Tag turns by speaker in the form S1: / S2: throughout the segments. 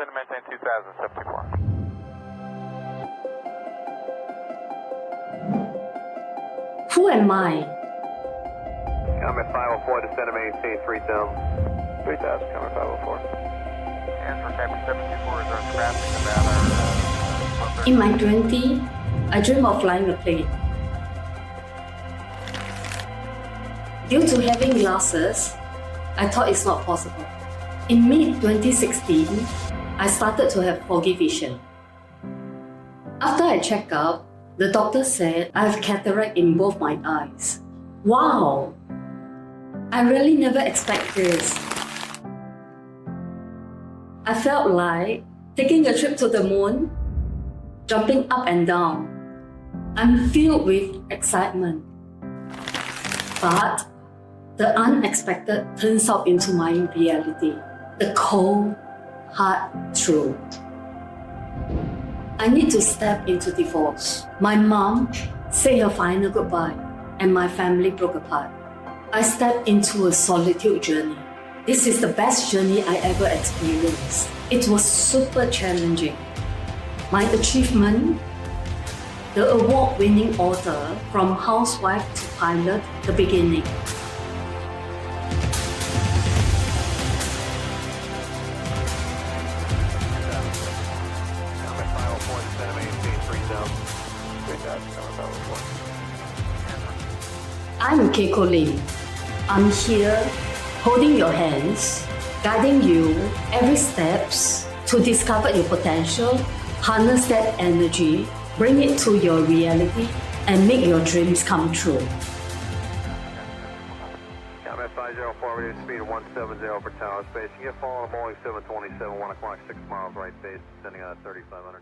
S1: descend and maintain 2074.
S2: Who am I?
S1: Comet 504, descend and maintain 3000. 3000, Comet 504. Answer Captain 724 is on traffic about
S2: In my 20s, I dream of flying a plane. Due to having glasses, I thought it's not possible. In mid-2016, I started to have foggy vision. After I checked out, the doctor said I have cataract in both my eyes. Wow! I really never expected this. I felt like taking a trip to the moon, jumping up and down. I'm filled with excitement. But the unexpected turns out into my reality. The cold, hard truth. I need to step into divorce. My mom said her final goodbye, and my family broke apart. I stepped into a solitude journey. This is the best journey I ever experienced. It was super challenging. My achievement, the award-winning author, from housewife to pilot, the beginning. I'm Keiko Lim. I'm here holding your hands, guiding you every steps to discover your potential, harness that energy, bring it to your reality, and make your dreams come true.
S1: Comet 504, ready to speed of 170 for tower space. You get following Boeing 727, 1 o'clock, 6 miles right base, sending out 3500.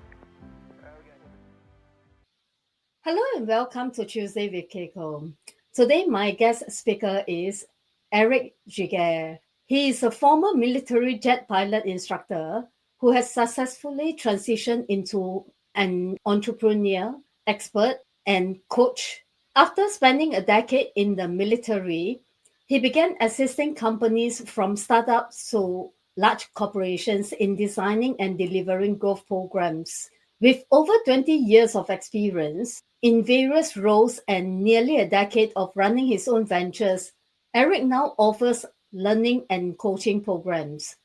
S2: Hello and welcome to Tuesday with Keiko. Today, my guest speaker is Eric Giguère. He is a former military jet pilot instructor who has successfully transitioned into an entrepreneur, expert, and coach. After spending a decade in the military, he began assisting companies from startups to large corporations in designing and delivering growth programs. With over 20 years of experience in various roles and nearly a decade of running his own ventures, Eric now offers learning and coaching programs.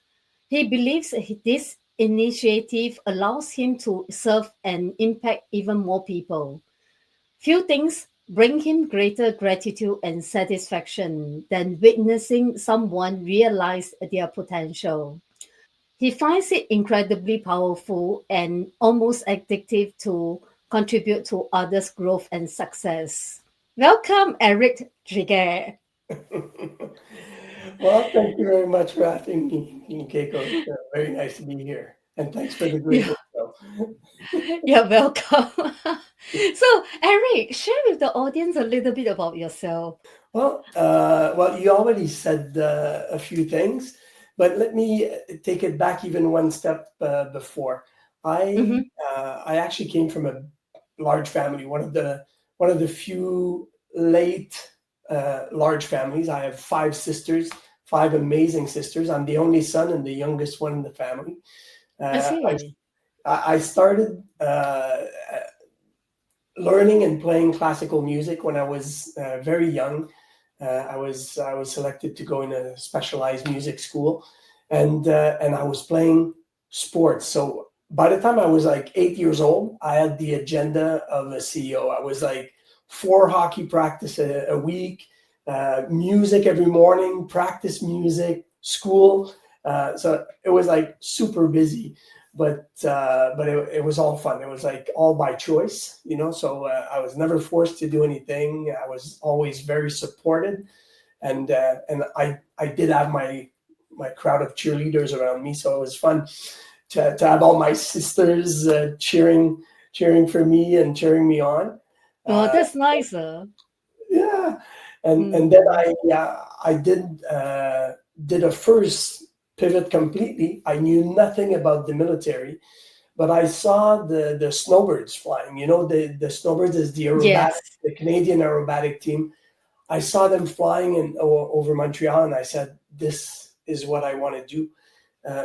S2: He believes this initiative allows him to serve and impact even more people. Few things bring him greater gratitude and satisfaction than witnessing someone realize their potential. He finds it incredibly powerful and almost addictive to contribute to others' growth and success. Welcome, Eric Giguère.
S3: Well, thank you very much for having me, Keiko. It's very nice to be here. And thanks for the great show.
S2: You're welcome. So, Eric, share with the audience a little bit about yourself.
S3: Well, you already said a few things, but let me take it back even one step before. I actually came from a large family, one of the few late large families. I have 5 sisters, 5 amazing sisters. I'm the only son and the youngest one in the family. I started learning and playing classical music when I was very young. I was selected to go in a specialized music school, and I was playing sports. So by the time I was like 8 years old, I had the agenda of a CEO. I was like 4 hockey practice a week, music every morning, practice music, school. So it was like super busy, but it was all fun. It was like all by choice, you know. So I was never forced to do anything. I was always very supported, and I did have my crowd of cheerleaders around me. So it was fun to have all my sisters cheering for me and cheering me on.
S2: Oh, that's nice.
S3: Yeah, and then I did a first pivot completely. I knew nothing about the military, but I saw the snowbirds flying. You know, the snowbirds is the aerobatic, the Canadian aerobatic team. I saw them flying over Montreal, and I said, "This is what I want to do."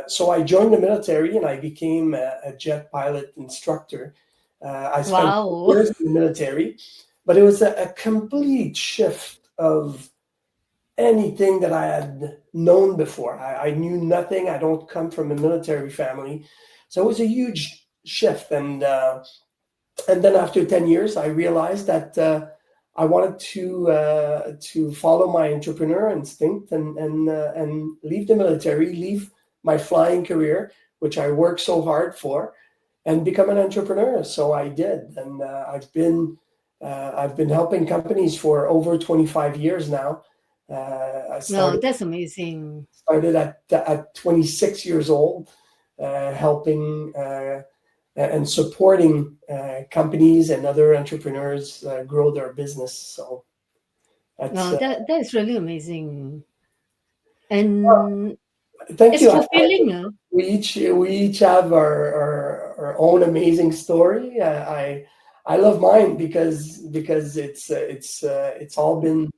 S3: So I joined the military and I became a jet pilot instructor. I spent
S2: Wow.
S3: years in the military, but it was a complete shift of anything that I had known before. I knew nothing. I don't come from a military family. So it was a huge shift. And then after 10 years, I realized that I wanted to follow my entrepreneur instinct and leave the military, leave my flying career, which I worked so hard for, and become an entrepreneur. So I did, and I've been helping companies for over 25 years now. I
S2: No, that's amazing.
S3: started at 26 years old, helping and supporting companies and other entrepreneurs grow their business. So that's
S2: No, that is really amazing, and
S3: thank
S2: it's
S3: you.
S2: fulfilling.
S3: We each have our own amazing story. I love mine because it's all been,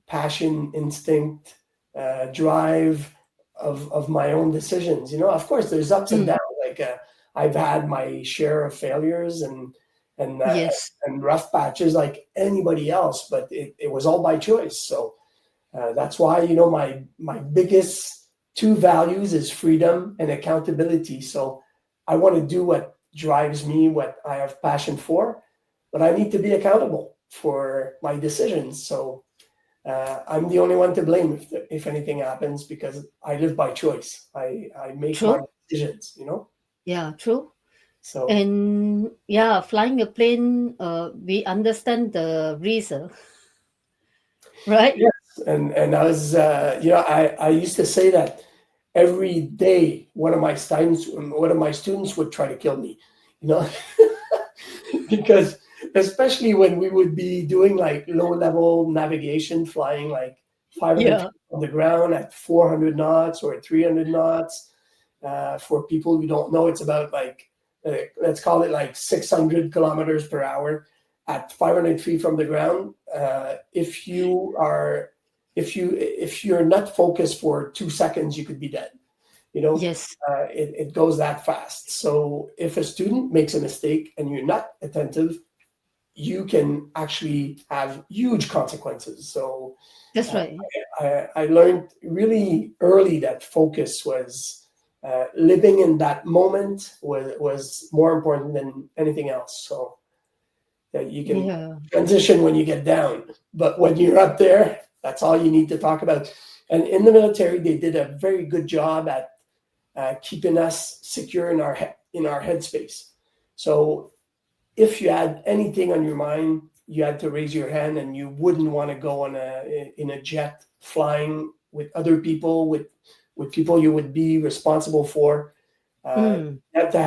S3: passion, instinct, drive of my own decisions. Of course, there's ups and downs. Like I've had my share of failures and
S2: Yes,
S3: rough patches like anybody else, but it was all by choice. So that's why my biggest two values is freedom and accountability. So I want to do what drives me, what I have passion for, but I need to be accountable for my decisions. So I'm the only one to blame if anything happens, because I live by choice. I make my
S2: true.
S3: decisions.
S2: Yeah, true.
S3: So
S2: And yeah, flying a plane, we understand the risk, right?
S3: yes, and I was I used to say that every day one of my students would try to kill me, you know, because especially when we would be doing like low level navigation, flying like 500
S2: Yeah.
S3: feet on the ground at 400 knots or 300 knots. For people who don't know, it's about like let's call it like 600 kilometers per hour at 500 feet from the ground. If you're not focused for 2 seconds, you could be dead.
S2: Yes.
S3: It goes that fast. So if a student makes a mistake and you're not attentive, you can actually have huge consequences. So
S2: That's right.
S3: I learned really early that focus was living in that moment was more important than anything else. So that you can
S2: Yeah.
S3: transition when you get down, but when you're up there, that's all you need to talk about. And in the military, they did a very good job at keeping us secure in our headspace. So if you had anything on your mind, you had to raise your hand, and you wouldn't want to go in a jet flying with other people, with people you would be responsible for. You have to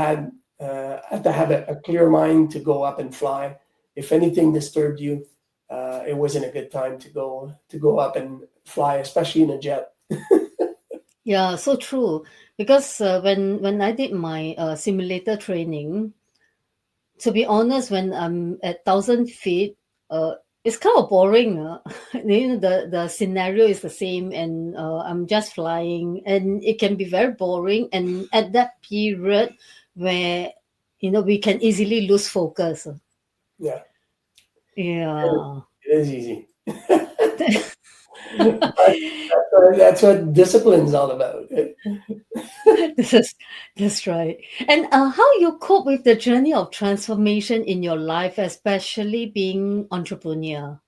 S3: have a clear mind to go up and fly. If anything disturbed you, it wasn't a good time to go up and fly, especially in a jet.
S2: Yeah, so true. Because when I did my simulator training, to be honest, when I'm at 1,000 feet, it's kind of boring. The scenario is the same, and I'm just flying, and it can be very boring. And at that period, where we can easily lose focus.
S3: Yeah,
S2: Yeah.
S3: it is easy. That's what discipline is all about.
S2: That's right. And how you cope with the journey of transformation in your life, especially being entrepreneur?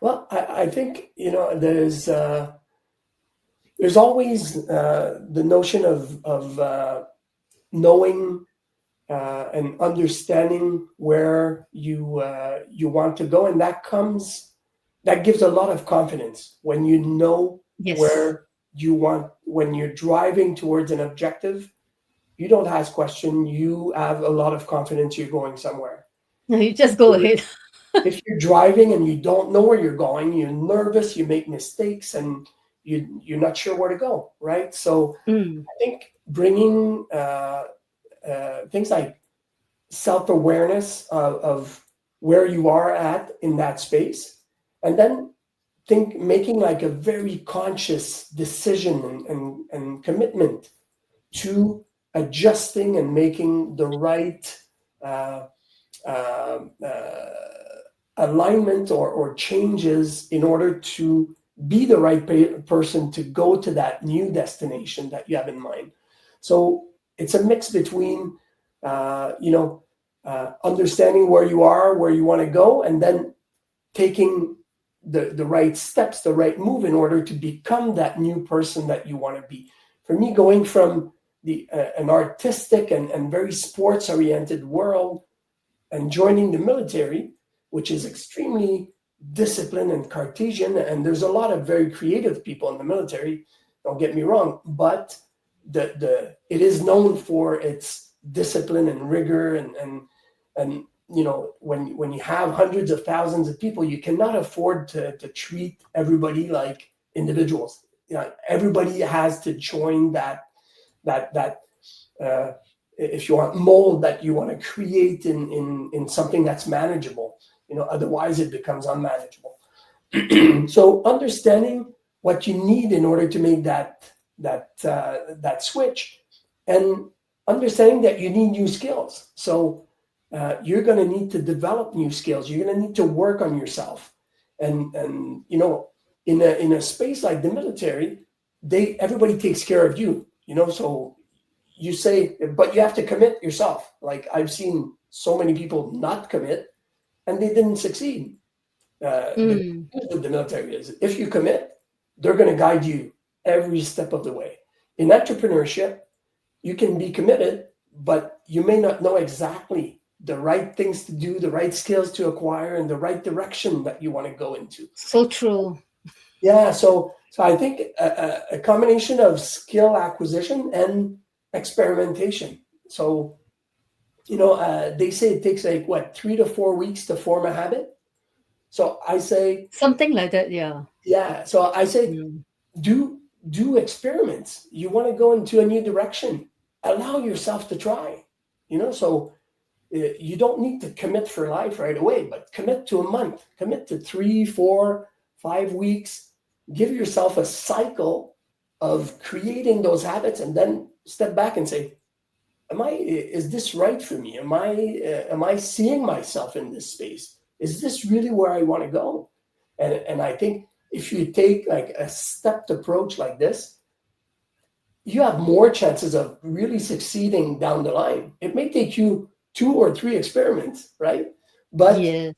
S3: Well, I think there's always the notion of knowing and understanding where you want to go, and that gives a lot of confidence when you know
S2: Yes.
S3: where you want. When you're driving towards an objective, you don't ask questions. You have a lot of confidence you're going somewhere.
S2: No, you just go ahead.
S3: If you're driving and you don't know where you're going, you're nervous, you make mistakes, and you're not sure where to go, right? So
S2: Mm,
S3: I think bringing things like self-awareness of where you are at in that space, and then making like a very conscious decision and commitment to adjusting and making the right alignment or changes in order to be the right person to go to that new destination that you have in mind. So it's a mix between, understanding where you are, where you want to go, and then taking the right steps, the right move in order to become that new person that you want to be. For me, going from an artistic and very sports-oriented world and joining the military, which is extremely disciplined and Cartesian, and there's a lot of very creative people in the military, don't get me wrong, but it is known for its discipline and rigor and when you have hundreds of thousands of people, you cannot afford to treat everybody like individuals. Everybody has to join that if you want mold that you want to create in something that's manageable. Otherwise it becomes unmanageable. So understanding what you need in order to make that switch, and understanding that you need new skills. So you're going to need to develop new skills. You're going to need to work on yourself. And in a space like the military, everybody takes care of you. So you say, but you have to commit yourself. Like I've seen so many people not commit, and they didn't succeed. The military is, if you commit, they're going to guide you every step of the way. In entrepreneurship, you can be committed, but you may not know exactly the right things to do, the right skills to acquire, and the right direction that you want to go into.
S2: So true.
S3: Yeah. So I think a combination of skill acquisition and experimentation. So, they say it takes 3 to 4 weeks to form a habit. So I say
S2: something like that. Yeah.
S3: Yeah. So I say, do experiments. You want to go into a new direction, allow yourself to try, so you don't need to commit for life right away, but commit to a month, commit to 3, 4, 5 weeks, give yourself a cycle of creating those habits, and then step back and say, is this right for me? Am I seeing myself in this space? Is this really where I want to go? And I think if you take like a stepped approach like this, you have more chances of really succeeding down the line. It may take you 2 or 3 experiments, right? But
S2: yes.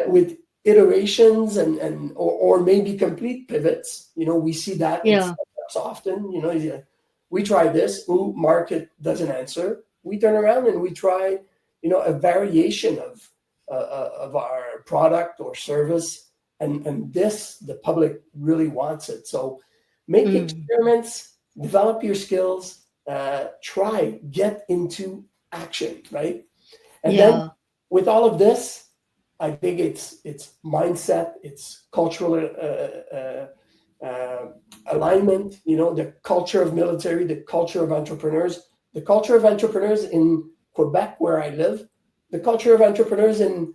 S3: With iterations or maybe complete pivots, we see that often. We try this, market doesn't answer. We turn around and we try, a variation of our product or service, and this, the public really wants it. So make experiments, develop your skills, try, get into action, right? And then with all of this, I think it's mindset, it's cultural alignment, the culture of military, the culture of entrepreneurs, the culture of entrepreneurs in Quebec, where I live, the culture of entrepreneurs in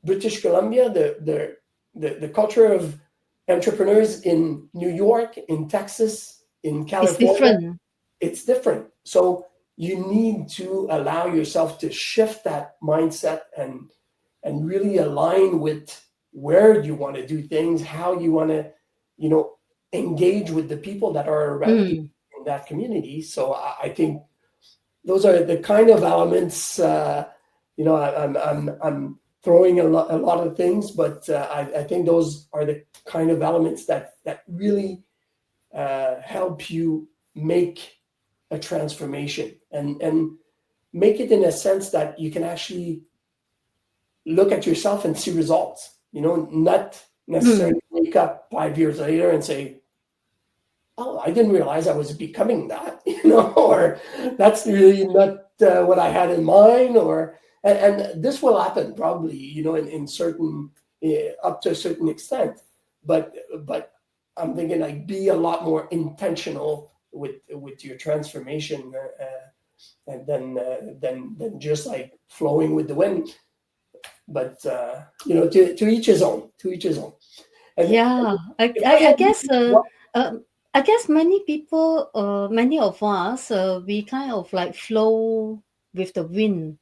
S3: British Columbia, the culture of entrepreneurs in New York, in Texas, in California. It's different. So you need to allow yourself to shift that mindset and really align with where you want to do things, how you want to, engage with the people that are around you in that community. So I think those are the kind of elements. I'm throwing a lot of things, but I think those are the kind of elements that really help you make a transformation and make it in a sense that you can actually look at yourself and see results, not necessarily wake up 5 years later and say, oh, I didn't realize I was becoming that, or that's really not what I had in mind, and this will happen probably, in certain, up to a certain extent, but I'm thinking like be a lot more intentional with your transformation, and then just like flowing with the wind. But to each his own. And
S2: Yeah, I guess I guess many people, many of us, we kind of like flow with the wind.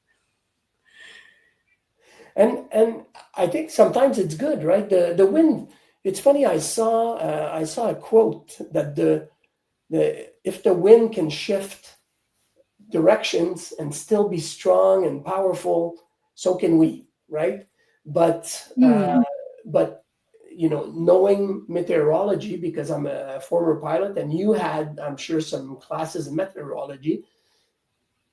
S3: and I think sometimes it's good, right? The wind. It's funny. I saw a quote that the if the wind can shift directions and still be strong and powerful, so can we, right? But
S2: Mm,
S3: but you know, knowing meteorology, because I'm a former pilot, and you had, I'm sure, some classes in meteorology.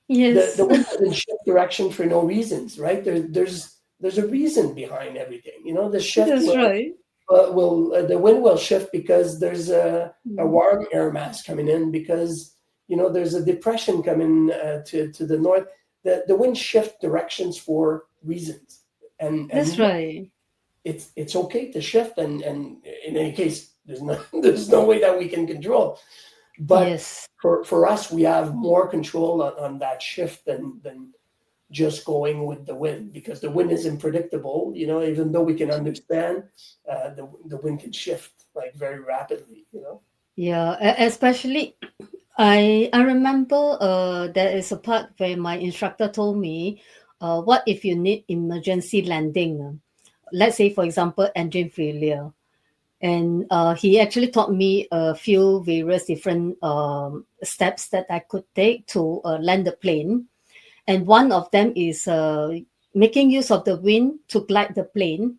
S3: The
S2: yes,
S3: wind doesn't shift direction for no reasons, right? There's a reason behind everything. You know, the shift
S2: that's right.
S3: will the wind will shift because there's a
S2: Mm,
S3: warm air mass coming in, because you know there's a depression coming to the north. The wind shift directions for reasons,
S2: that's
S3: and
S2: right.
S3: it's okay to shift, and in any case there's no there's no way that we can control. But
S2: Yes,
S3: for us, we have more control on that shift than just going with the wind, because the wind is unpredictable. You know, even though we can understand, the wind can shift like very rapidly. You know.
S2: yeah. Especially, I remember there is a part where my instructor told me, what if you need emergency landing? Let's say, for example, engine failure. And he actually taught me a few various different steps that I could take to land the plane. And one of them is making use of the wind to glide the plane.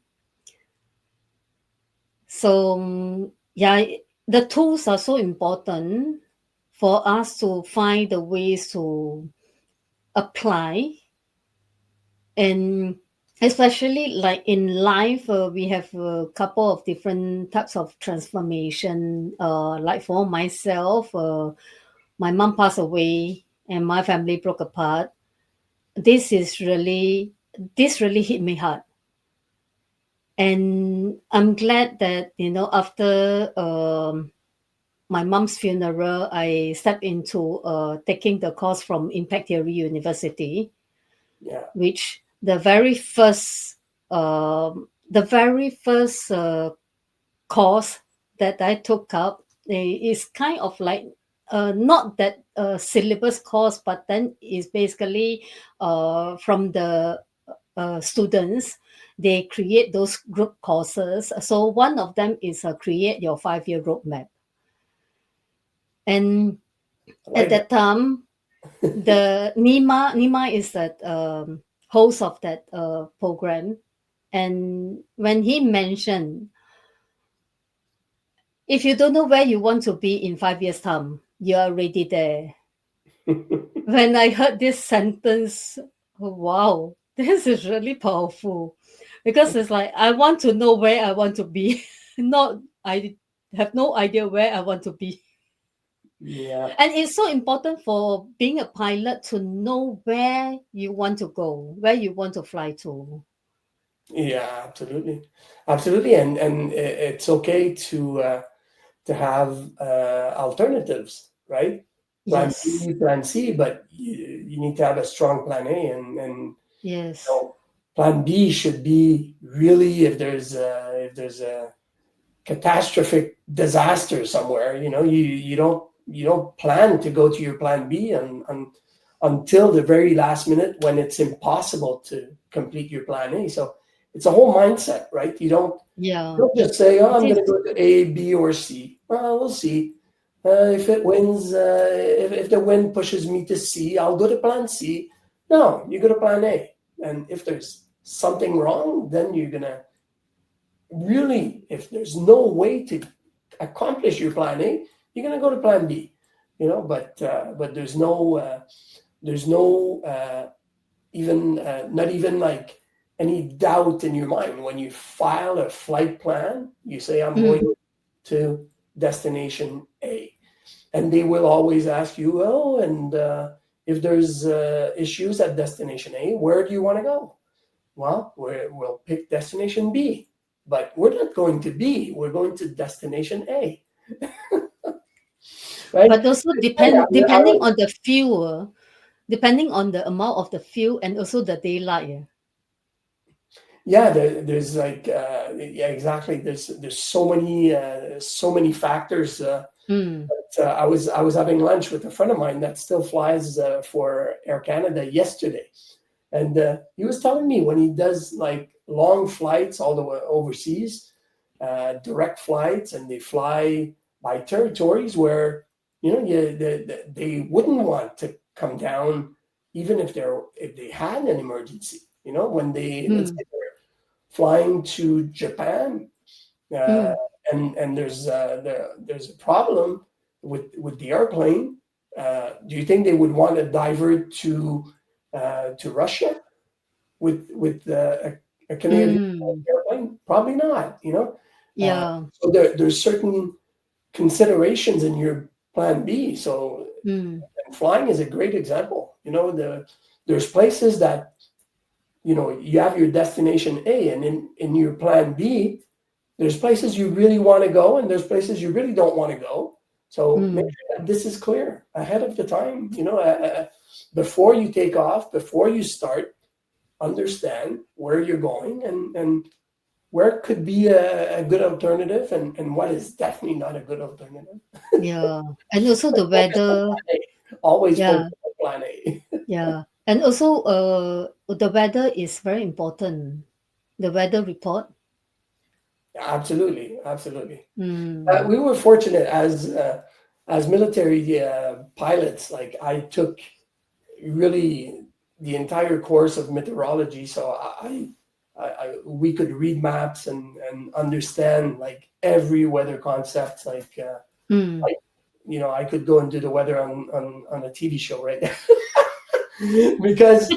S2: So, yeah, the tools are so important for us to find the ways to apply. And especially like in life, we have a couple of different types of transformation. Like for myself, my mom passed away and my family broke apart. This is really, this really hit me hard. And I'm glad that, you know, after my mom's funeral, I stepped into taking the course from Impact Theory University,
S3: Yeah.
S2: which the very first course that I took up is kind of like not that syllabus course, but then is basically from the students. They create those group courses. So one of them is create your 5-year roadmap. And
S3: I
S2: at
S3: like
S2: that time, the Nima is that host of that program, and when he mentioned, if you don't know where you want to be in 5 years time, you're already there.
S3: that.
S2: When I heard this sentence, oh, wow, this is really powerful, because it's like I want to know where I want to be. Not I have no idea where I want to be.
S3: Yeah.
S2: And it's so important for being a pilot to know where you want to go, where you want to fly to.
S3: Yeah. Absolutely. Absolutely. And it's okay to have alternatives, right? Plan
S2: Yes,
S3: B, plan C, but you need to have a strong plan A, and you
S2: yes,
S3: know, plan B should be really if there's a catastrophic disaster somewhere. You know, you don't plan to go to your plan B until the very last minute, when it's impossible to complete your plan A. So it's a whole mindset, right?
S2: yeah,
S3: Don't just say, "Oh,
S2: it
S3: I'm going
S2: is.
S3: to go to A, B, or C." Well, we'll see. If it wins, if the wind pushes me to C, I'll go to plan C. No, you go to plan A. And if there's something wrong, then you're going to really, if there's no way to accomplish your plan A, you're going to go to plan B. You know, but there's no even not even like any doubt in your mind when you file a flight plan. You say, I'm
S2: Mm,
S3: going to destination A, and they will always ask you, oh, and if there's issues at destination A, where do you want to go? Well, we'll pick destination B, but we're not going to B, we're going to destination A. Right.
S2: but also
S3: Yeah,
S2: depending on the fuel, depending on the amount of the fuel and also the daylight.
S3: yeah, there's like yeah, exactly. There's so many factors. I was having lunch with a friend of mine that still flies for Air Canada yesterday, and he was telling me when he does like long flights all the way overseas, direct flights, and they fly by territories where they wouldn't want to come down even if they had an emergency. When they let's say they're flying to Japan, and there's a problem with the airplane. Do you think they would want to divert to Russia with a Canadian airplane? Probably not.
S2: Yeah.
S3: So there's certain considerations in your plan B. So and flying is a great example. There's places that you have your destination A, and in your plan B, there's places you really want to go, and there's places you really don't want to go. So make sure that this is clear ahead of the time. Before you take off, before you start, understand where you're going and where could be a good alternative, and what is definitely not a good alternative.
S2: Yeah. And also the weather.
S3: Always
S2: Yeah.
S3: focus on plan A.
S2: Yeah. And also the weather is very important. The weather report.
S3: Absolutely. We were fortunate as military pilots. Like I took really the entire course of meteorology, so we could read maps and understand like every weather concept. Like I could go and do the weather on a TV show right now because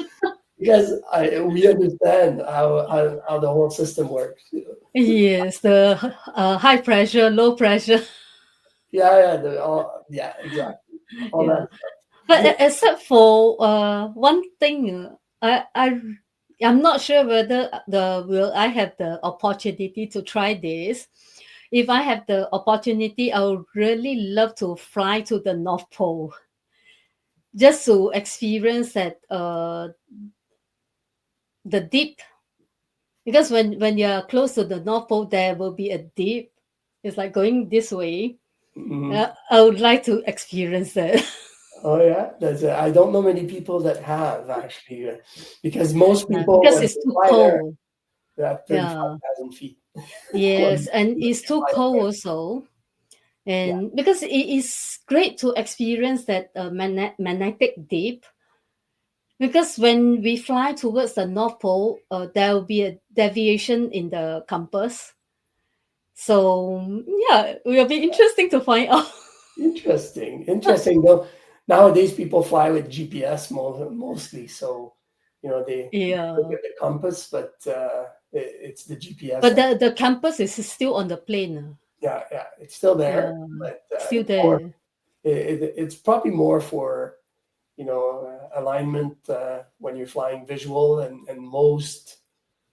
S3: we understand how the whole system works.
S2: Yes, the high pressure, low pressure.
S3: Yeah, exactly. All
S2: Yeah.
S3: that.
S2: But except for one thing, I'm not sure whether will I have the opportunity to try this. If I have the opportunity, I would really love to fly to the North Pole, just to experience that the dip. Because when you're close to the North Pole, there will be a dip. It's like going this way. I would like to experience that.
S3: Oh yeah, I don't know many people that have actually, because most people
S2: because
S3: when
S2: it's
S3: they
S2: too
S3: fly there,
S2: cold.
S3: they're at 35,000 feet.
S2: Yes, and
S3: When
S2: it's
S3: they
S2: too
S3: fly
S2: cold
S3: there.
S2: also. And because it is great to experience that magnetic dip. Because when we fly towards the North Pole, there will be a deviation in the compass. So yeah, it will be interesting to find out.
S3: Interesting. Though nowadays people fly with GPS mostly, so they look at the compass, but it's the GPS.
S2: But the compass is still on the plane.
S3: Yeah, it's still there, but
S2: still there.
S3: It's probably more for alignment when you're flying visual, and most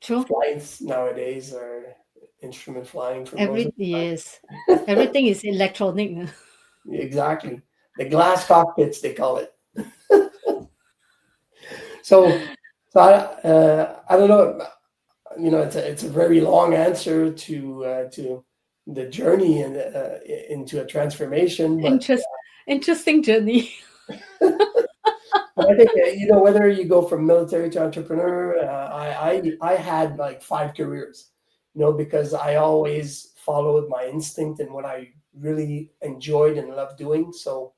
S2: True.
S3: flights nowadays are instrument flying for most of the time.
S2: Yes, everything is electronic.
S3: Exactly, the glass cockpits they call it. so I don't know. It's a very long answer to the journey and into a transformation, but
S2: interesting journey.
S3: But I think whether you go from military to entrepreneur, I had like 5 careers, because I always followed my instinct and what I really enjoyed and loved doing. So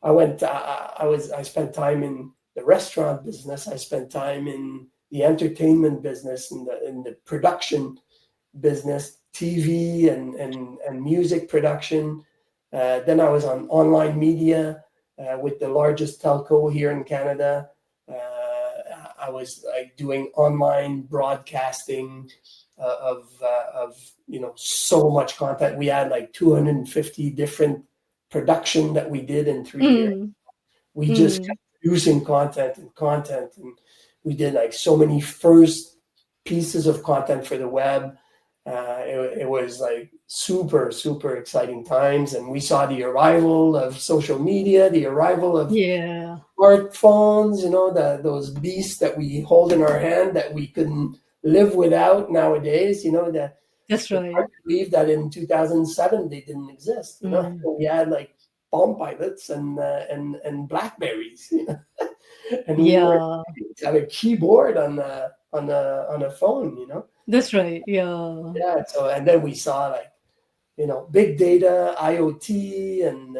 S3: I spent time in the restaurant business. I spent time in the entertainment business, in the production business, TV and music production. Then I was on online media. With the largest telco here in Canada. I was doing online broadcasting of so much content. We had like 250 different production that we did in 3 years. We just kept producing content, and we did like so many first pieces of content for the web. It was like super exciting times, and we saw the arrival of social media, the arrival of smartphones, those beasts that we hold in our hand that we couldn't live without nowadays. You know, that
S2: That's
S3: it's
S2: right.
S3: hard to believe that in 2007 they didn't exist. You know, we had like Palm Pilots and Blackberries. You know? And we were
S2: Yeah,
S3: to have a keyboard on a phone. You know.
S2: that's right. Yeah.
S3: Yeah. So and then we saw like, you know, big data, IoT, and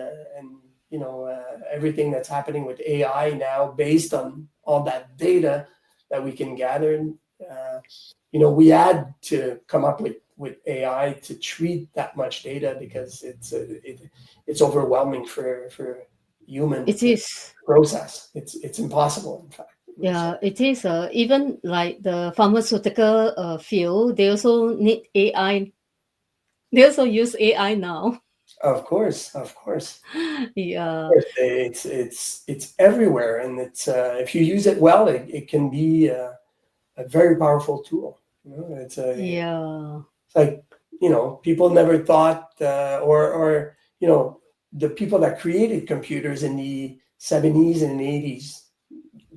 S3: you know, everything that's happening with AI now based on all that data that we can gather. You know, we had to come up with AI to treat that much data because it's overwhelming for human
S2: It
S3: to
S2: is.
S3: process. It's impossible, in fact. You know, so,
S2: Yeah, it is. Even like the pharmaceutical field, they also need AI. They also use AI now.
S3: of course, of course.
S2: Yeah,
S3: Course, it's everywhere, and it's if you use it well, it can be a very powerful tool. You know,
S2: yeah.
S3: it's like, you know, people never thought, or you know, the people that created computers in the 70s and 80s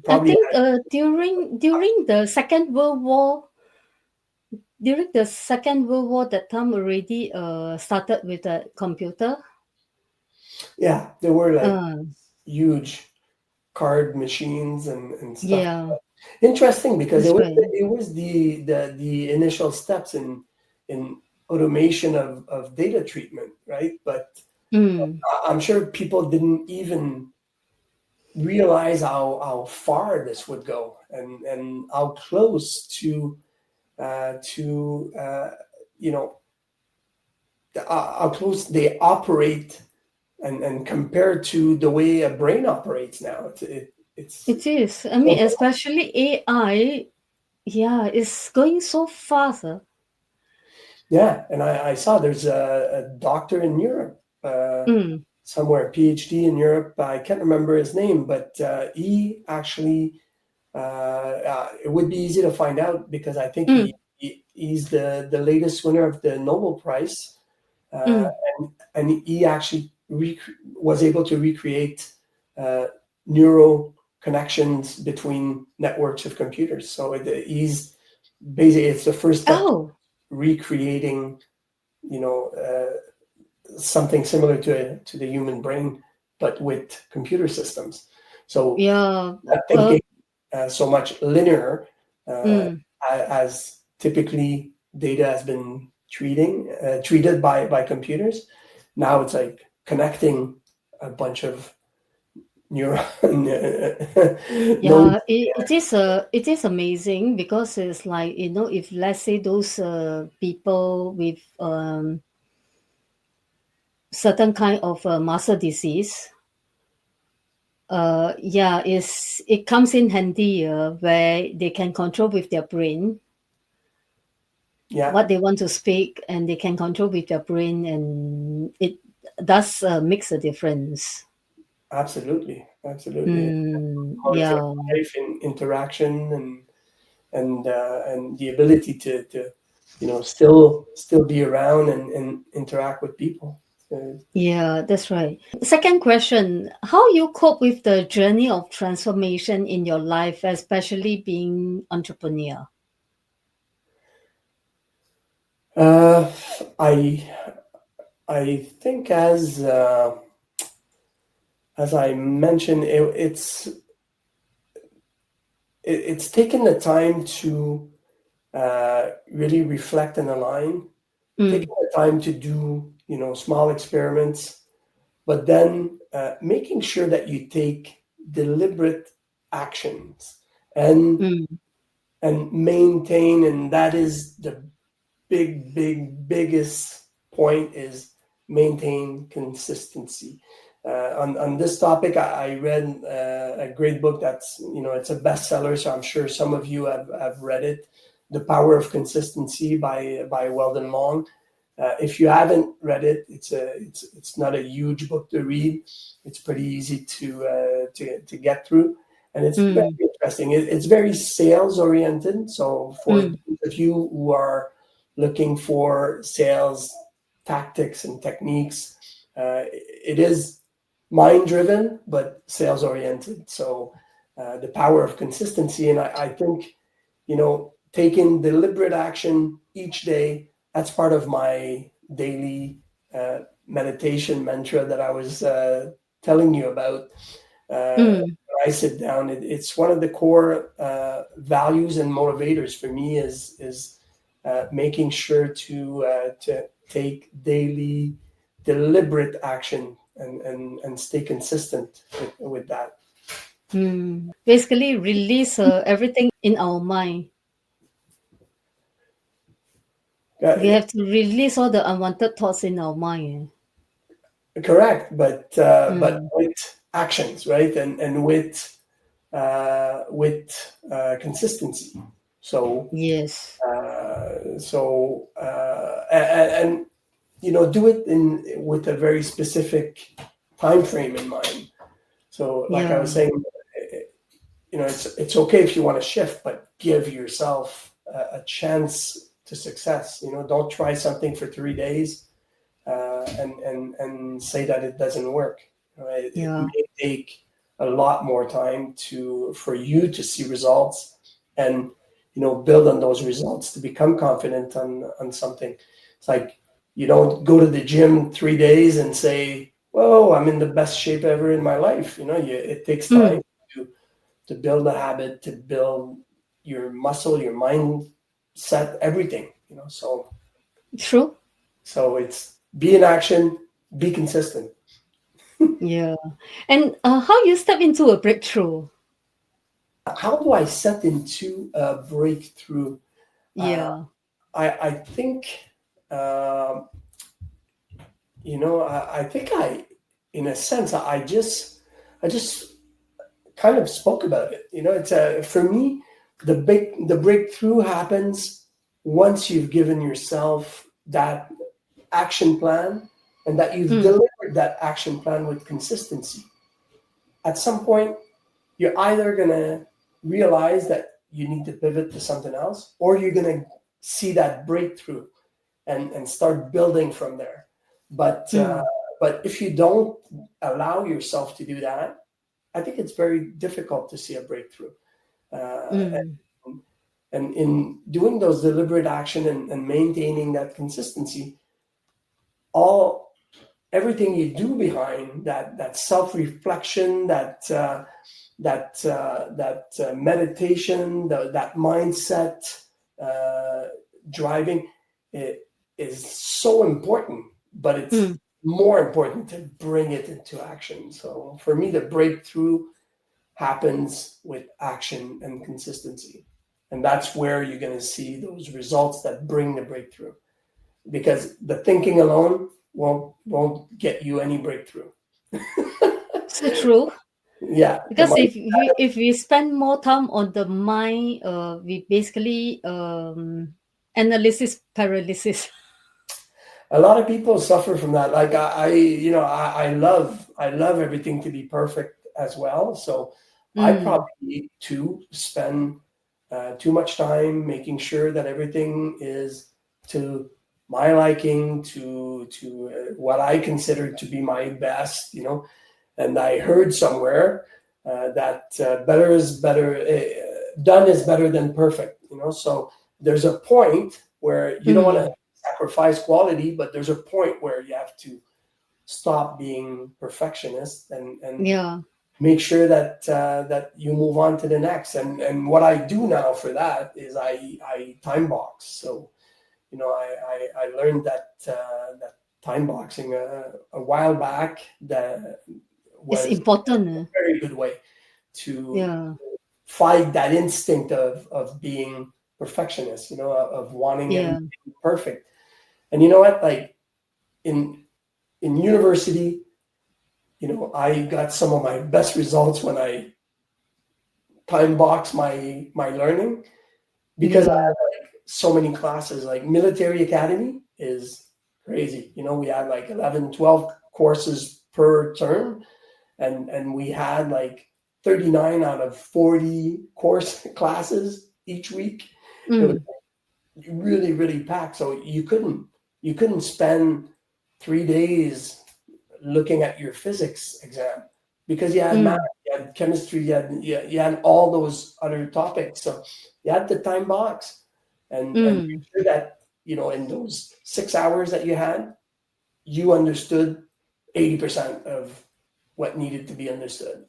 S2: I
S3: probably
S2: think
S3: had,
S2: during the Second World War, that time already started with the computer.
S3: yeah, there were like
S2: Uh,
S3: huge card machines and stuff.
S2: yeah,
S3: Interesting because
S2: that's right.
S3: it was the initial steps in automation of data treatment, right? But
S2: Mm.
S3: I'm sure people didn't even realize how far this would go and how close to you know, how close they operate and compared to the way a brain operates now. It's
S2: It is. I mean, especially AI. Yeah, it's going so fast.
S3: yeah, and I saw there's a doctor in Europe,
S2: Mm,
S3: somewhere, PhD in Europe. I can't remember his name, but he actually, it would be easy to find out because I think
S2: mm,
S3: he's the latest winner of the Nobel Prize, uh,
S2: mm.
S3: and he actually was able to recreate uh, neural connections between networks of computers. So he's basically, it's the first step
S2: Oh,
S3: recreating, you know, something similar to the human brain, but with computer systems. So
S2: yeah.
S3: not thinking so much linear
S2: Mm.
S3: as typically data has been treated by computers. Now it's like connecting a bunch of neuron nodes.
S2: Yeah, it is amazing because it's like, if let's say those people with certain kind of muscle disease, yeah, it comes in handy where they can control with their brain
S3: Yeah,
S2: what they want to speak, and they can control with their brain, and it does makes a difference.
S3: absolutely. Quality of
S2: Yeah,
S3: life and interaction and the ability to you know, still be around and interact with people.
S2: yeah, that's right. Second question: how you cope with the journey of transformation in your life, especially being entrepreneur?
S3: Uh, I I think as I mentioned, it's taken the time to really reflect and align,
S2: Mm,
S3: taking the time to do, you know, small experiments, but then making sure that you take deliberate actions and
S2: mm,
S3: and maintain, and that is the biggest point, is maintain consistency. On this topic, I read a great book that's, you know, it's a bestseller, so I'm sure some of you have read it, The Power of Consistency by Weldon Long. If you haven't read it, it's not a huge book to read. It's pretty easy to get through, and it's very
S2: mm,
S3: interesting. It's very sales oriented. So for
S2: mm.
S3: those of you who are looking for sales tactics and techniques, it is mind driven but sales oriented. So the power of consistency, and I think, you know, taking deliberate action each day. That's part of my daily meditation mantra that I was telling you about. When I sit down, it's one of the core values and motivators for me is making sure to take daily deliberate action and stay consistent with that.
S2: Basically, release everything in our mind. We have to release all the unwanted thoughts in our mind.
S3: Correct, but with actions, right, and with consistency. So
S2: yes,
S3: and do it with a very specific time frame in mind. So, like I was saying, it's okay if you want to shift, but give yourself a chance to success. Don't try something for 3 days and say that it doesn't work. Right? It may take a lot more time for you to see results and build on those results to become confident on something. It's like you don't go to the gym 3 days and say, "Whoa, I'm in the best shape ever in my life." It takes time to build a habit, to build your muscle, your mindset, everything. So
S2: true.
S3: So it's be in action, be consistent.
S2: Yeah. And how you step into a breakthrough?
S3: How do I step into a breakthrough?
S2: Yeah.
S3: I think, I think in a sense, I just kind of spoke about it. It's for me, the breakthrough happens once you've given yourself that action plan and that you've delivered that action plan with consistency. At some point, you're either going to realize that you need to pivot to something else, or you're going to see that breakthrough and start building from there. But if you don't allow yourself to do that, I think it's very difficult to see a breakthrough. And in doing those deliberate action and maintaining that consistency, everything you do behind that self-reflection, that meditation, that mindset driving, it is so important. But it's more important to bring it into action. So for me, the breakthrough happens with action and consistency, and that's where you're going to see those results that bring the breakthrough. Because the thinking alone won't get you any breakthrough.
S2: So true.
S3: Yeah.
S2: Because if we spend more time on the mind, we basically analysis paralysis.
S3: A lot of people suffer from that. Like I love everything to be perfect as well. So I probably too spend too much time making sure that everything is to my liking, to what I consider to be my best, And I heard somewhere that better is better, done is better than perfect, So there's a point where you don't want to sacrifice quality, but there's a point where you have to stop being perfectionist and make sure that you move on to the next. And what I do now for that is I time box. So I learned that time boxing a while back. That was
S2: it's important.
S3: a very good way to fight that instinct of being perfectionist, of wanting everything perfect. And you know what? Like in university, I got some of my best results when I time box my learning, because I had so many classes. Like military academy is crazy. We had like 11, 12 courses per term, and we had like 39 out of 40 course classes each week. It was really, really packed. So you couldn't spend 3 days looking at your physics exam, because you had math, you had chemistry, you had all those other topics. So you had the time box. and
S2: Mm.
S3: make sure that, in those 6 hours that you had, you understood 80% of what needed to be understood,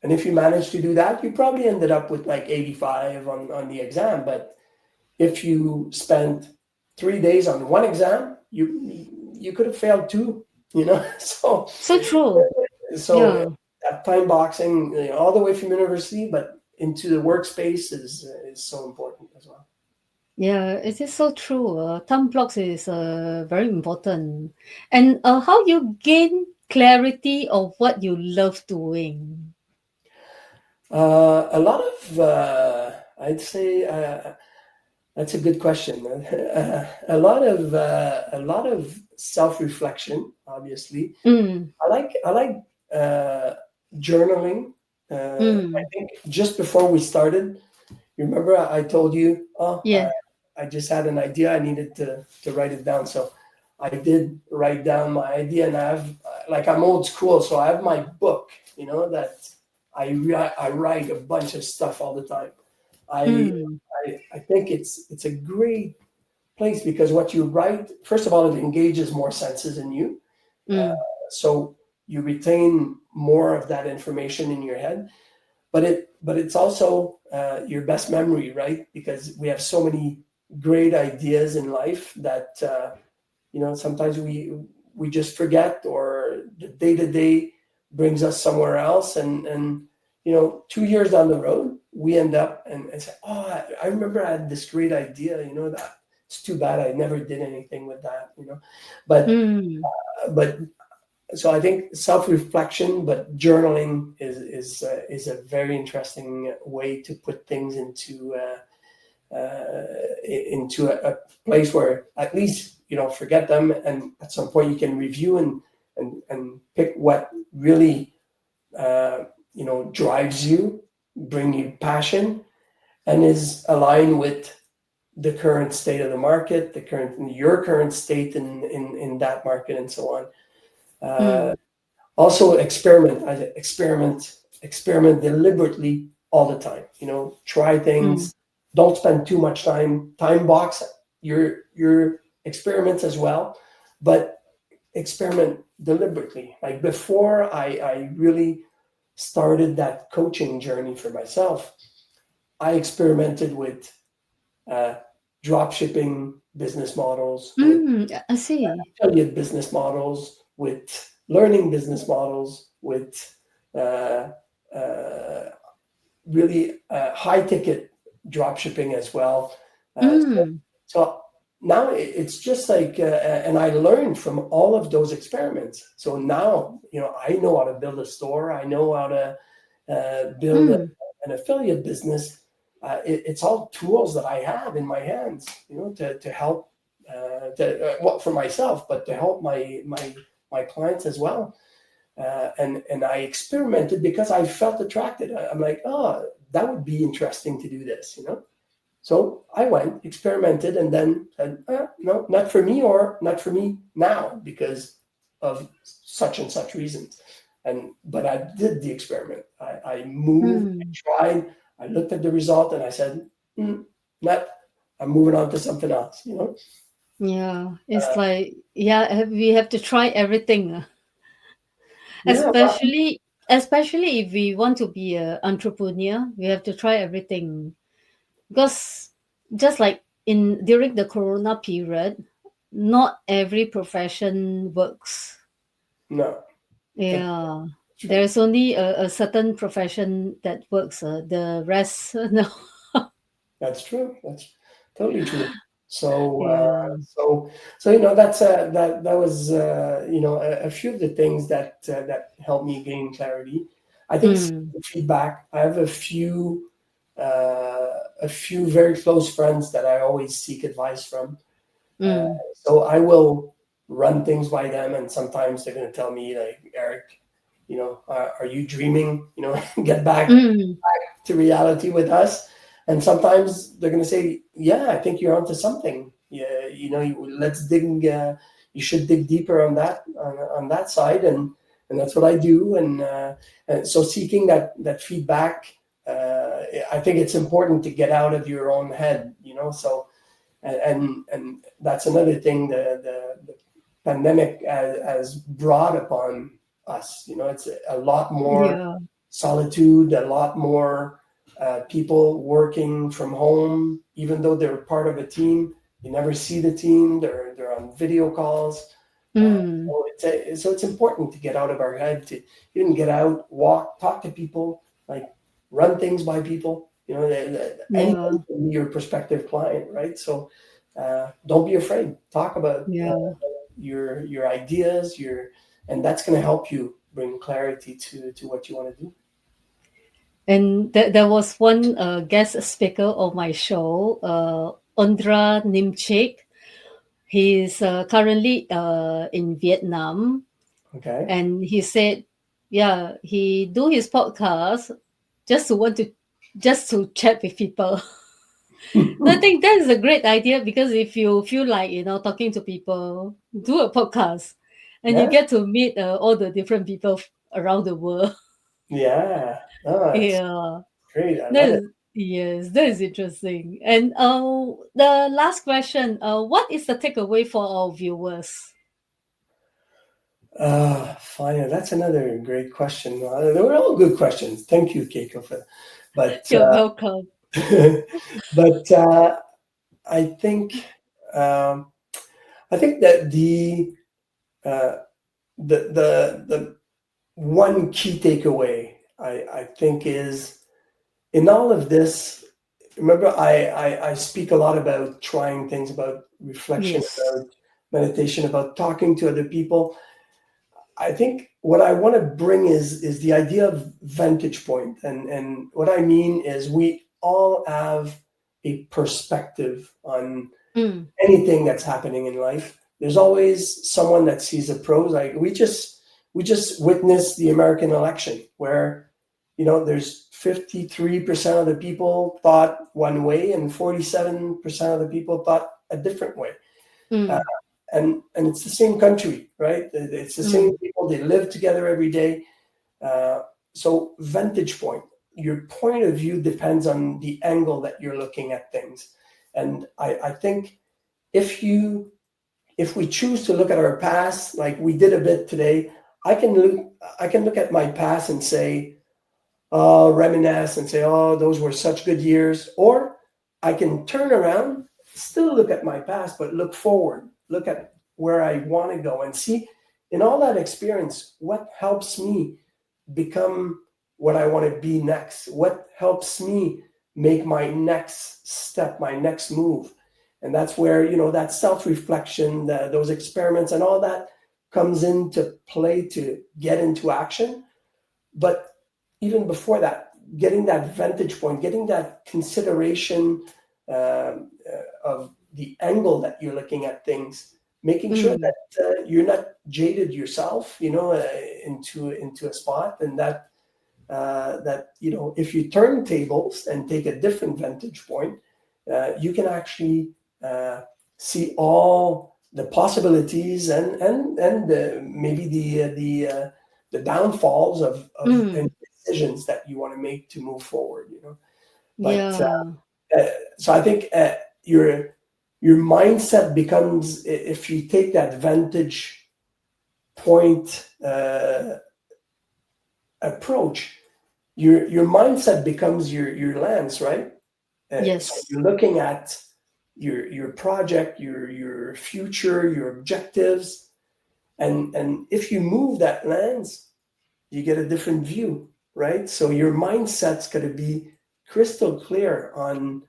S3: And if you managed to do that, you probably ended up with like 85 on the exam. But if you spent 3 days on one exam, you could have failed two, So
S2: true. Yeah.
S3: that time boxing, all the way from university, but into the workspace is so important as well.
S2: Yeah, it is so true. Time blocks is very important. And how you gain clarity of what you love doing?
S3: A lot of, I'd say, that's a good question. A lot of self-reflection, obviously.
S2: Mm.
S3: I like journaling. I think just before we started, you remember I told you,
S2: Yeah.
S3: I just had an idea. I needed to write it down. So I did write down my idea, and I'm old school, so I have my book, that I write a bunch of stuff all the time. I think it's a great place because what you write, first of all, it engages more senses in you. So you retain more of that information in your head, but it's also your best memory, right? Because we have so many great ideas in life that sometimes we just forget, or the day-to-day brings us somewhere else, and 2 years down the road we end up and say, I remember I had this great idea, that it's too bad I never did anything with that, but so I think self-reflection, but journaling is a very interesting way to put things into a place where at least you don't forget them, and at some point you can review and pick what really drives you, bring you passion, and is aligned with the current state of the market, your current state in that market, and so on. Also experiment deliberately all the time. Try things. Don't spend too much time box your experiments as well, but experiment deliberately. Like before I really started that coaching journey for myself, I experimented with drop shipping business models, with
S2: I see.
S3: affiliate business models, with learning business models, with really high ticket drop shipping as well. So now it's just like, and I learned from all of those experiments. So now, I know how to build a store. I know how to build an affiliate business. It's all tools that I have in my hands, to help, for myself, but to help my clients as well. And I experimented because I felt attracted. I'm like, that would be interesting to do this, So I went, experimented, and then said, no, not for me, or not for me now because of such and such reasons. But I did the experiment. I moved, I tried, I looked at the result, and I said, I'm moving on to something else,
S2: Yeah, it's like, we have to try everything.
S3: Yeah,
S2: Especially if we want to be an entrepreneur, we have to try everything. Because just like during the Corona period, not every profession works.
S3: No.
S2: Yeah. There's only a certain profession that works. The rest, no.
S3: That's true. That's totally true. So,
S2: Yeah.
S3: that's that was a few of the things that helped me gain clarity. I think feedback. I have a few very close friends that I always seek advice from. So I will run things by them, and sometimes they're going to tell me, like, Eric, are you dreaming? Get back to reality with us. And sometimes they're going to say, yeah, I think you're onto something. Yeah, let's dig. You should dig deeper on that side, and that's what I do. And so seeking that feedback I think it's important to get out of your own head, so, and that's another thing the pandemic has brought upon us. It's a lot more solitude, a lot more people working from home, even though they're part of a team. You never see the team. They're on video calls. So it's important to get out of our head, to even get out, walk, talk to people, like run things by people. Anyone can be your prospective client, right? So don't be afraid. Talk about your ideas, and that's going to help you bring clarity to what you want to do.
S2: And there was one guest speaker on my show, 𝗚𝗨𝗘𝗦𝗧𝗟. He's currently in Vietnam.
S3: Okay.
S2: And he said, he do his podcast just to chat with people. So I think that is a great idea, because if you feel like, talking to people, do a podcast, and you get to meet all the different people around the world.
S3: Yeah. Oh, that's great. I love it.
S2: Yes, that is interesting. And the last question, what is the takeaway for our viewers?
S3: Fine. That's another great question. They were all good questions. Thank you, Keiko, for that. But
S2: you're welcome.
S3: But I think that the one key takeaway I think is, in all of this, remember I speak a lot about trying things, about reflection, about meditation, about talking to other people. I think what I want to bring is the idea of vantage point. And what I mean is, we all have a perspective on anything that's happening in life. There's always someone that sees the pros. Like we just witnessed the American election, where there's 53% of the people thought one way and 47% of the people thought a different way. And it's the same country, right? It's the same people. They live together every day. So vantage point, your point of view depends on the angle that you're looking at things. And I think if we choose to look at our past, like we did a bit today, I can look at my past and say, reminisce and say, oh, those were such good years. Or I can turn around, still look at my past, but look forward, look at where I want to go, and see in all that experience, what helps me become what I want to be next, what helps me make my next step, my next move. And that's where, that self-reflection, those experiments and all that comes into play to get into action. But even before that, getting that vantage point, getting that consideration of the angle that you're looking at things, making sure that you're not jaded yourself, into a spot, and that if you turn tables and take a different vantage point, you can actually see all the possibilities and maybe the downfalls of decisions that you want to make to move forward. But so I think your mindset becomes, if you take that vantage point approach, your mindset becomes your lens, right?
S2: Yes.
S3: So you're looking at your project, your future, your objectives, and if you move that lens, you get a different view, right? So your mindset's going to be crystal clear on,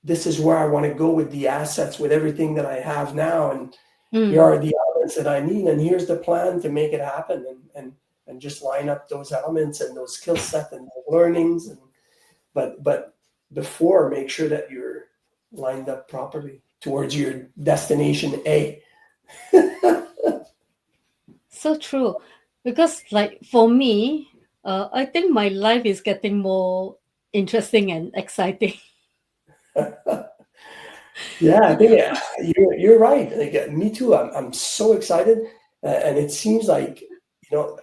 S3: this is where I want to go with the assets, with everything that I have now, and here are the elements that I need, and here's the plan to make it happen, and just line up those elements and those skill set and learnings, but before, make sure that you're lined up properly towards your destination A.
S2: So true, because like for me, I think my life is getting more interesting and exciting.
S3: Yeah, I think you're right. Like, me too. I'm so excited, and it seems like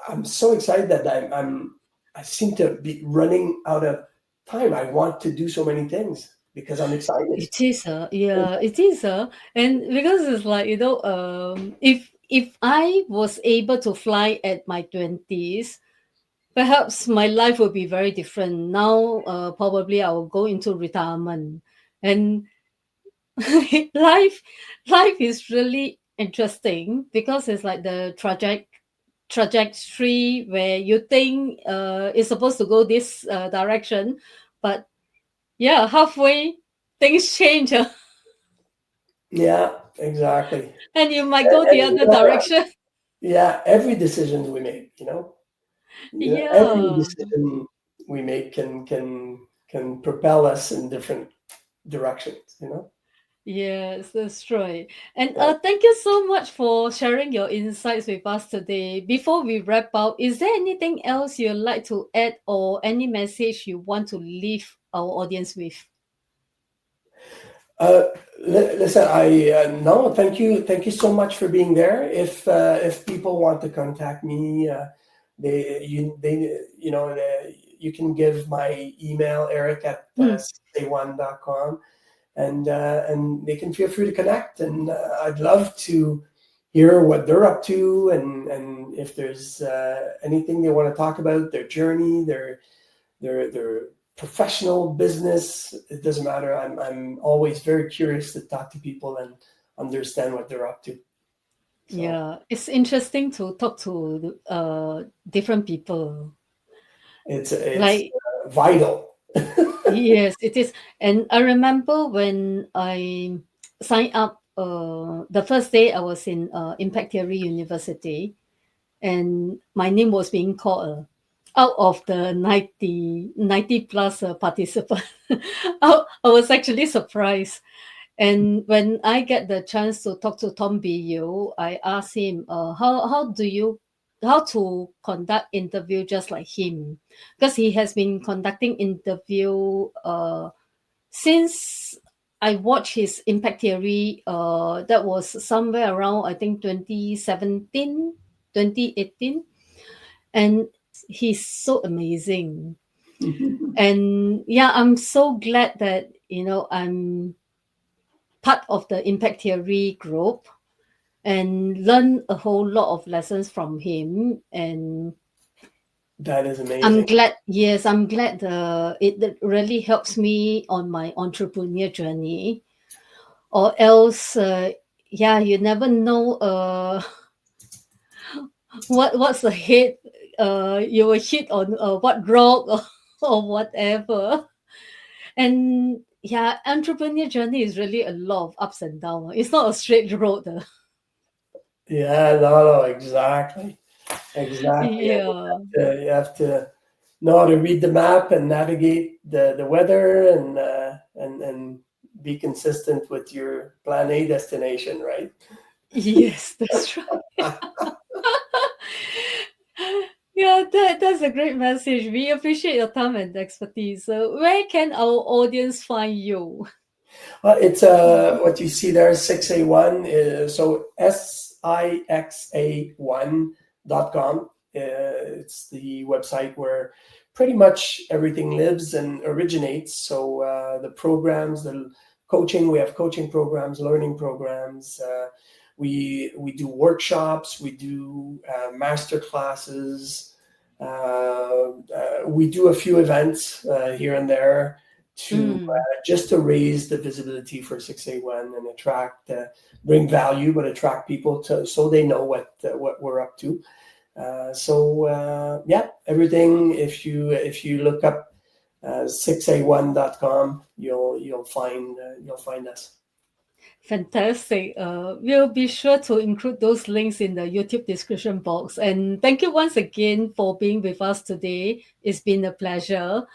S3: I'm so excited that I seem to be running out of time. I want to do so many things because I'm excited.
S2: It is, yeah, it is, and because it's like, if I was able to fly at my 20s, perhaps my life would be very different. Now, probably I will go into retirement, and life is really interesting because it's like the trajectory where you think it's supposed to go this direction, but yeah, halfway things change.
S3: Yeah, exactly.
S2: And you might go the other direction.
S3: Yeah, every decision we make, every
S2: Yeah.
S3: decision we make can propel us in different directions,
S2: Yes, that's right. And
S3: Yeah.
S2: thank you so much for sharing your insights with us today. Before we wrap up, is there anything else you'd like to add or any message you want to leave our audience with?
S3: Listen, I no, thank you so much for being there. If people want to contact me, you can give my email, Eric at 𝗧𝗜𝗧𝗟𝗘𝗦𝗧.com, and they can feel free to connect. And I'd love to hear what they're up to, and if there's anything they want to talk about, their journey, their professional business, it doesn't matter. I'm always very curious to talk to people and understand what they're up to. So,
S2: Yeah, it's interesting to talk to different people.
S3: it's
S2: Like,
S3: vital.
S2: yes, it is. And I remember when I signed up, the first day I was in Impact Theory University, and my name was being called out of the 90 plus participants. I was actually surprised. And when I get the chance to talk to Tom BU, I asked him, how to conduct interview just like him, because he has been conducting interview since I watched his Impact Theory. That was somewhere around, I think, 2017, 2018, and he's so amazing. And yeah, I'm so glad that I'm part of the Impact Theory group and learn a whole lot of lessons from him. And
S3: That is amazing.
S2: I'm glad it really helps me on my entrepreneur journey. Or else, you never know what's ahead. You will hit on what rock or whatever. And yeah, entrepreneur journey is really a lot of ups and downs. It's not a straight road.
S3: Yeah, no, exactly.
S2: Yeah.
S3: You have to know how to read the map and navigate the weather and be consistent with your plan A destination, right?
S2: Yes, that's right. Yeah, that's a great message. We appreciate your time and expertise. So where can our audience find you?
S3: Well, it's what you see there, 6A1 is so SIXA1.com. It's the website where pretty much everything lives and originates. So the programs, the coaching, we have coaching programs, learning programs. We do workshops, we do master classes. We do a few events here and there to just to raise the visibility for 6A1 and attract, bring value, but attract people so they know what we're up to. Everything. If you look up 6A1.com, you'll find us.
S2: Fantastic. We'll be sure to include those links in the YouTube description box. And thank you once again for being with us today. It's been a pleasure.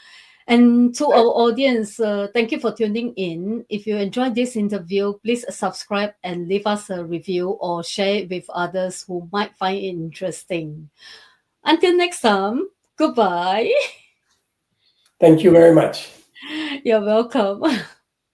S2: And to our audience, thank you for tuning in. If you enjoyed this interview, please subscribe and leave us a review or share it with others who might find it interesting. Until next time, goodbye.
S3: Thank you very much.
S2: You're welcome.